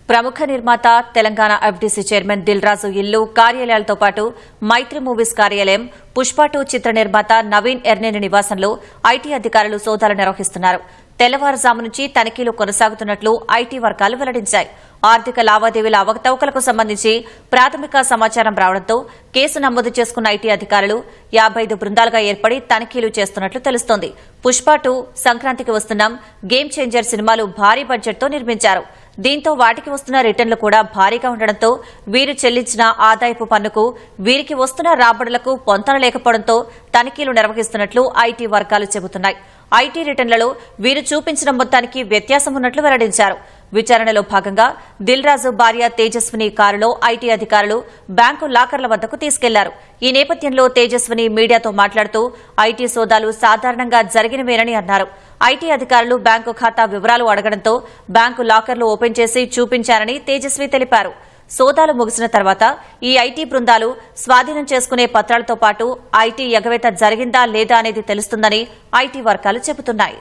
ప్రముఖ నిర్మాత Telangana FDC chairman Dil Raju ఇల్లు కార్యాలయాలతో పాటు మైత్రి మూవీస్ కార్యాలయం, పుష్ప 2 చిత్ర నిర్మాత నవీన్ ఎర్నేని నివాసంలో ఐటీ అధికారులు సోదాలు నిర్వహిస్తున్నారు. తెల్లవారుజాము నుంచి తనిఖీలు కొనసాగుతున్నట్లు ఐటీ వర్గాలు వెల్లడించాయి. ఆర్థిక లావాదేవీల అవకతవకలకు సంబంధించి ప్రాథమిక సమాచారం రావడంతో కేసు నమోదు చేసుకున్న ఐటీ అధికారులు 55 బృందాలుగా ఏర్పడి తనిఖీలు చేస్తున్నట్లు తెలుస్తోంది. పుష్ప 2, సంక్రాంతికి వస్తున్నాం, గేమ్ చేంజర్ సినిమాలు భారీ బడ్జెట్తో నిర్మించారు. దీంతో వాటికి వస్తున్న రిటర్న్లు కూడా భారీగా ఉండడంతో వీరు చెల్లించిన ఆదాయపు పన్నుకు వీరికి వస్తున్న రాబడులకు పొంతన లేకపోవడంతో తనిఖీలు నిర్వహిస్తున్నట్లు ఐటీ వర్గాలు చెబుతున్నాయి. ఐటీ రిటర్న్లలో వీరు చూపించిన మొత్తానికి వ్యత్యాసం ఉన్నట్లు వెల్లడించారు. విచారణలో భాగంగా దిల్ రాజు భార్య తేజస్విని కారులో ఐటీ అధికారులు బ్యాంకు లాకర్ల వద్దకు తీసుకెళ్లారు. ఈ నేపథ్యంలో తేజస్విని మీడియాతో మాట్లాడుతూ ఐటీ సోదాలు సాధారణంగా జరిగినవేనని అన్నారు. ఐటీ అధికారులు బ్యాంకు ఖాతా వివరాలు అడగడంతో బ్యాంకు లాకర్లు ఓపెన్ చేసి చూపించారని తేజస్వి తెలిపారు. సోదాలు ముగిసిన తర్వాత ఈ ఐటీ బృందాలు స్వాధీనం చేసుకునే పత్రాలతో పాటు ఐటీ ఎగవేత జరిగిందా లేదా అనేది తెలుస్తుందని ఐటీ వర్గాలు చెబుతున్నాయి.